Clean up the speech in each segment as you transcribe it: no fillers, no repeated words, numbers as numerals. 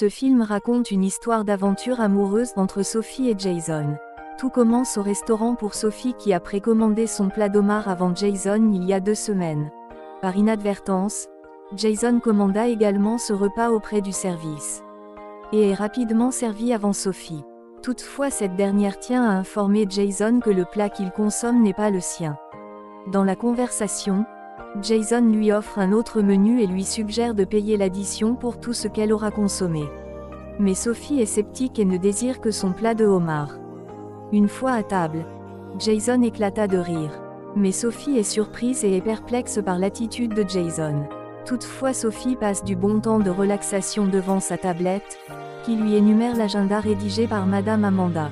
Ce film raconte une histoire d'aventure amoureuse entre Sophie et Jason. Tout commence au restaurant pour Sophie qui a précommandé son plat d'homard avant Jason il y a 2 semaines. Par inadvertance, Jason commanda également ce repas auprès du service. Et est rapidement servi avant Sophie. Toutefois cette dernière tient à informer Jason que le plat qu'il consomme n'est pas le sien. Dans la conversation, Jason lui offre un autre menu et lui suggère de payer l'addition pour tout ce qu'elle aura consommé. Mais Sophie est sceptique et ne désire que son plat de homard. Une fois à table, Jason éclata de rire. Mais Sophie est surprise et est perplexe par l'attitude de Jason. Toutefois Sophie passe du bon temps de relaxation devant sa tablette, qui lui énumère l'agenda rédigé par Madame Amanda.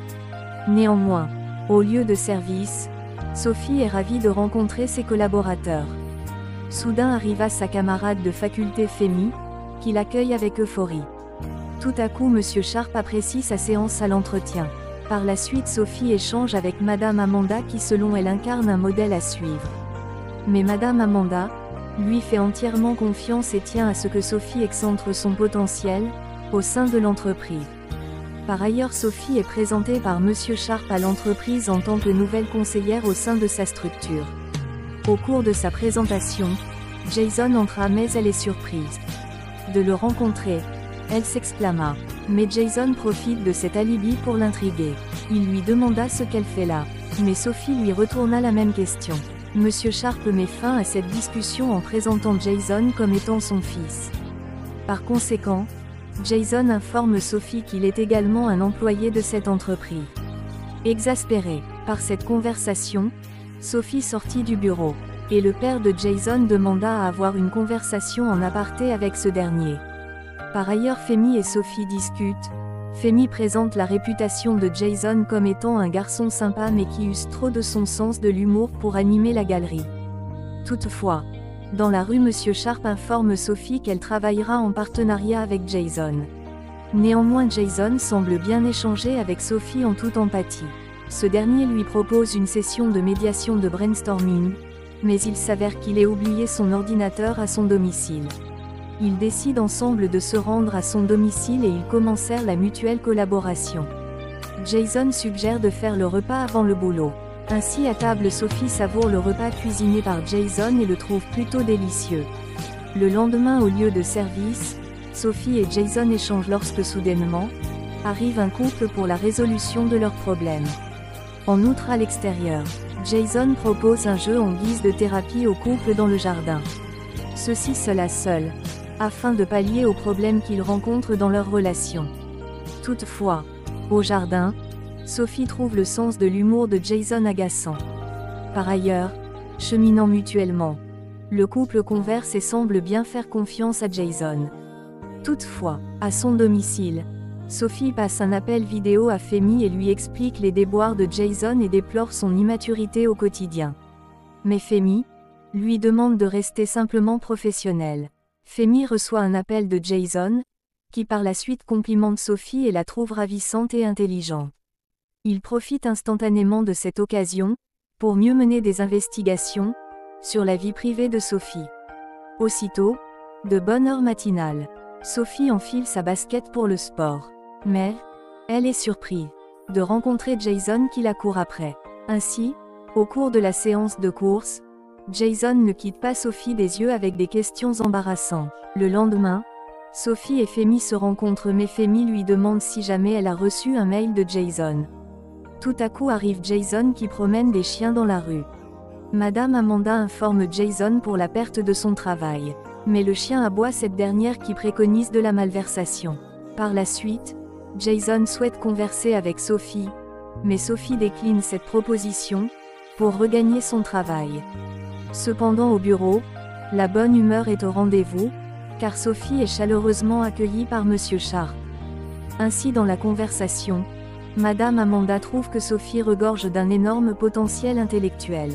Néanmoins, au lieu de service, Sophie est ravie de rencontrer ses collaborateurs. Soudain arriva sa camarade de faculté Femi, qui l'accueille avec euphorie. Tout à coup Monsieur Sharp apprécie sa séance à l'entretien. Par la suite Sophie échange avec Madame Amanda qui selon elle incarne un modèle à suivre. Mais Madame Amanda, lui fait entièrement confiance et tient à ce que Sophie excentre son potentiel, au sein de l'entreprise. Par ailleurs Sophie est présentée par Monsieur Sharp à l'entreprise en tant que nouvelle conseillère au sein de sa structure. Au cours de sa présentation, Jason entra mais elle est surprise de le rencontrer. Elle s'exclama. Mais Jason profite de cet alibi pour l'intriguer. Il lui demanda ce qu'elle fait là. Mais Sophie lui retourna la même question. Monsieur Sharp met fin à cette discussion en présentant Jason comme étant son fils. Par conséquent, Jason informe Sophie qu'il est également un employé de cette entreprise. Exaspérée par cette conversation, Sophie sortit du bureau, et le père de Jason demanda à avoir une conversation en aparté avec ce dernier. Par ailleurs Femi et Sophie discutent. Femi présente la réputation de Jason comme étant un garçon sympa mais qui use trop de son sens de l'humour pour animer la galerie. Toutefois, dans la rue Monsieur Sharp informe Sophie qu'elle travaillera en partenariat avec Jason. Néanmoins Jason semble bien échanger avec Sophie en toute empathie. Ce dernier lui propose une session de médiation de brainstorming, mais il s'avère qu'il ait oublié son ordinateur à son domicile. Ils décident ensemble de se rendre à son domicile et ils commencèrent la mutuelle collaboration. Jason suggère de faire le repas avant le boulot. Ainsi à table Sophie savoure le repas cuisiné par Jason et le trouve plutôt délicieux. Le lendemain au lieu de service, Sophie et Jason échangent lorsque soudainement, arrive un couple pour la résolution de leurs problèmes. En outre à l'extérieur, Jason propose un jeu en guise de thérapie au couple dans le jardin. Ceux-ci seuls, afin de pallier aux problèmes qu'ils rencontrent dans leur relation. Toutefois, au jardin, Sophie trouve le sens de l'humour de Jason agaçant. Par ailleurs, cheminant mutuellement, le couple converse et semble bien faire confiance à Jason. Toutefois, à son domicile, Sophie passe un appel vidéo à Femi et lui explique les déboires de Jason et déplore son immaturité au quotidien. Mais Femi lui demande de rester simplement professionnel. Femi reçoit un appel de Jason, qui par la suite complimente Sophie et la trouve ravissante et intelligente. Il profite instantanément de cette occasion, pour mieux mener des investigations, sur la vie privée de Sophie. Aussitôt, de bonne heure matinale, Sophie enfile sa basket pour le sport. Mais, elle est surprise de rencontrer Jason qui la court après. Ainsi, au cours de la séance de course, Jason ne quitte pas Sophie des yeux avec des questions embarrassantes. Le lendemain, Sophie et Femi se rencontrent mais Femi lui demande si jamais elle a reçu un mail de Jason. Tout à coup arrive Jason qui promène des chiens dans la rue. Madame Amanda informe Jason pour la perte de son travail. Mais le chien aboie cette dernière qui préconise de la malversation. Par la suite, Jason souhaite converser avec Sophie, mais Sophie décline cette proposition, pour regagner son travail. Cependant au bureau, la bonne humeur est au rendez-vous, car Sophie est chaleureusement accueillie par Monsieur Sharp. Ainsi dans la conversation, Madame Amanda trouve que Sophie regorge d'un énorme potentiel intellectuel.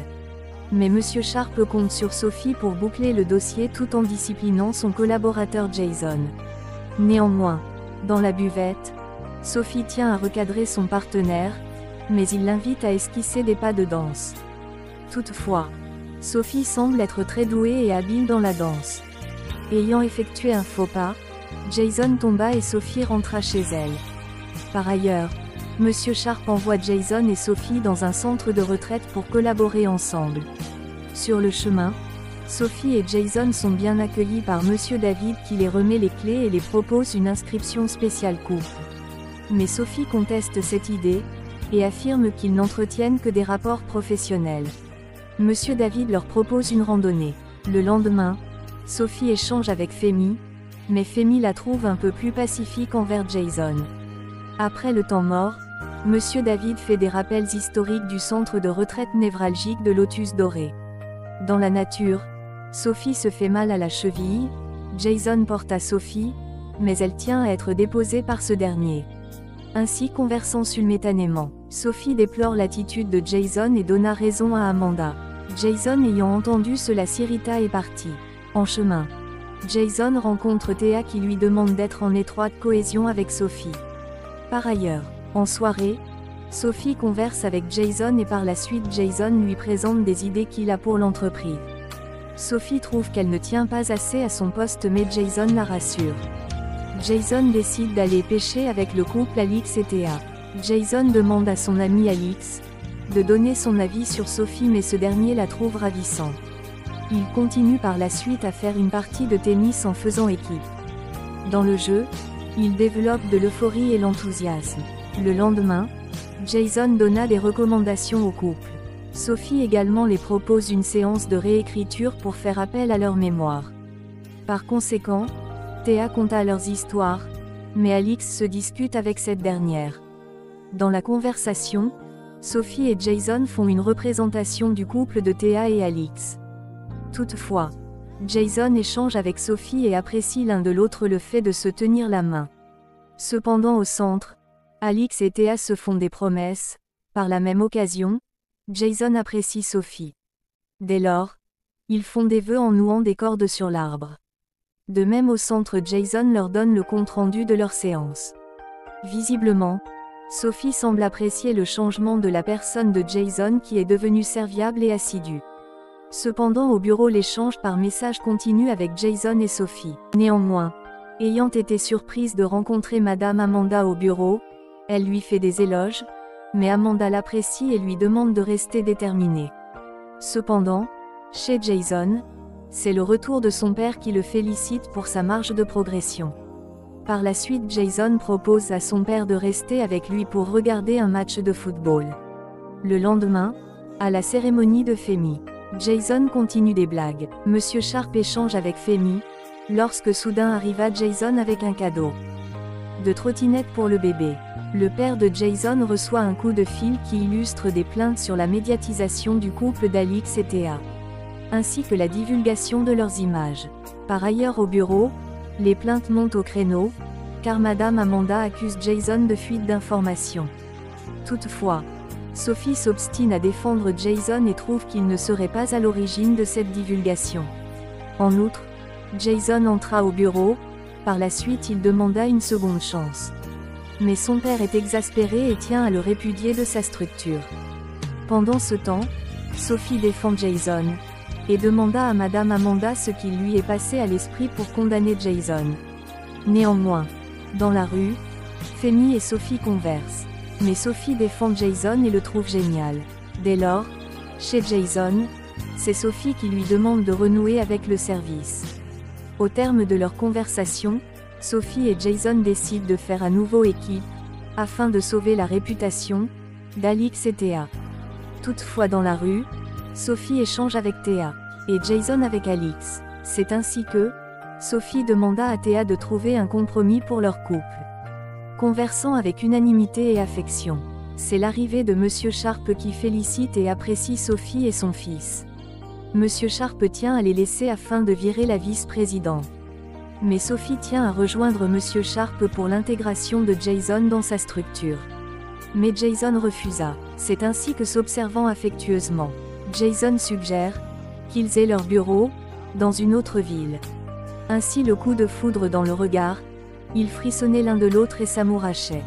Mais Monsieur Sharp compte sur Sophie pour boucler le dossier tout en disciplinant son collaborateur Jason. Néanmoins, dans la buvette, Sophie tient à recadrer son partenaire, mais il l'invite à esquisser des pas de danse. Toutefois, Sophie semble être très douée et habile dans la danse. Ayant effectué un faux pas, Jason tomba et Sophie rentra chez elle. Par ailleurs, Monsieur Sharp envoie Jason et Sophie dans un centre de retraite pour collaborer ensemble. Sur le chemin, Sophie et Jason sont bien accueillis par Monsieur David qui les remet les clés et les propose une inscription spéciale couple. Mais Sophie conteste cette idée, et affirme qu'ils n'entretiennent que des rapports professionnels. Monsieur David leur propose une randonnée. Le lendemain, Sophie échange avec Femi, mais Femi la trouve un peu plus pacifique envers Jason. Après le temps mort, Monsieur David fait des rappels historiques du centre de retraite névralgique de Lotus Doré. Dans la nature, Sophie se fait mal à la cheville, Jason porte à Sophie, mais elle tient à être déposée par ce dernier. Ainsi conversant simultanément, Sophie déplore l'attitude de Jason et donna raison à Amanda. Jason ayant entendu cela s'irrita et partit. En chemin, Jason rencontre Thea qui lui demande d'être en étroite cohésion avec Sophie. Par ailleurs, en soirée, Sophie converse avec Jason et par la suite Jason lui présente des idées qu'il a pour l'entreprise. Sophie trouve qu'elle ne tient pas assez à son poste mais Jason la rassure. Jason décide d'aller pêcher avec le couple Alix et Thea. Jason demande à son ami Alix de donner son avis sur Sophie mais ce dernier la trouve ravissante. Il continue par la suite à faire une partie de tennis en faisant équipe. Dans le jeu, il développe de l'euphorie et l'enthousiasme. Le lendemain, Jason donna des recommandations au couple. Sophie également les propose une séance de réécriture pour faire appel à leur mémoire. Par conséquent, Thea conta leurs histoires, mais Alix se dispute avec cette dernière. Dans la conversation, Sophie et Jason font une représentation du couple de Thea et Alix. Toutefois, Jason échange avec Sophie et apprécie l'un de l'autre le fait de se tenir la main. Cependant au centre, Alix et Thea se font des promesses, par la même occasion, Jason apprécie Sophie. Dès lors, ils font des vœux en nouant des cordes sur l'arbre. De même au centre Jason leur donne le compte-rendu de leur séance. Visiblement, Sophie semble apprécier le changement de la personne de Jason qui est devenu serviable et assidu. Cependant au bureau l'échange par message continue avec Jason et Sophie. Néanmoins, ayant été surprise de rencontrer Madame Amanda au bureau, elle lui fait des éloges, mais Amanda l'apprécie et lui demande de rester déterminée. Cependant, chez Jason, c'est le retour de son père qui le félicite pour sa marge de progression. Par la suite Jason propose à son père de rester avec lui pour regarder un match de football. Le lendemain, à la cérémonie de Femi, Jason continue des blagues. Monsieur Sharp échange avec Femi, lorsque soudain arriva Jason avec un cadeau. De trottinette pour le bébé. Le père de Jason reçoit un coup de fil qui illustre des plaintes sur la médiatisation du couple d'Alix et Thea, ainsi que la divulgation de leurs images. Par ailleurs au bureau, les plaintes montent au créneau, car Madame Amanda accuse Jason de fuite d'informations. Toutefois, Sophie s'obstine à défendre Jason et trouve qu'il ne serait pas à l'origine de cette divulgation. En outre, Jason entra au bureau, par la suite il demanda une seconde chance. Mais son père est exaspéré et tient à le répudier de sa structure. Pendant ce temps, Sophie défend Jason, et demanda à Madame Amanda ce qui lui est passé à l'esprit pour condamner Jason. Néanmoins, dans la rue, Femi et Sophie conversent. Mais Sophie défend Jason et le trouve génial. Dès lors, chez Jason, c'est Sophie qui lui demande de renouer avec le service. Au terme de leur conversation, Sophie et Jason décident de faire à nouveau équipe, afin de sauver la réputation d'Alix et Thea. Toutefois dans la rue, Sophie échange avec Thea, et Jason avec Alix. C'est ainsi que Sophie demanda à Thea de trouver un compromis pour leur couple. Conversant avec unanimité et affection, c'est l'arrivée de Monsieur Sharp qui félicite et apprécie Sophie et son fils. Monsieur Sharp tient à les laisser afin de virer la vice-présidente. Mais Sophie tient à rejoindre Monsieur Sharp pour l'intégration de Jason dans sa structure. Mais Jason refusa. C'est ainsi que s'observant affectueusement, Jason suggère qu'ils aient leur bureau dans une autre ville. Ainsi le coup de foudre dans le regard, ils frissonnaient l'un de l'autre et s'amourachaient.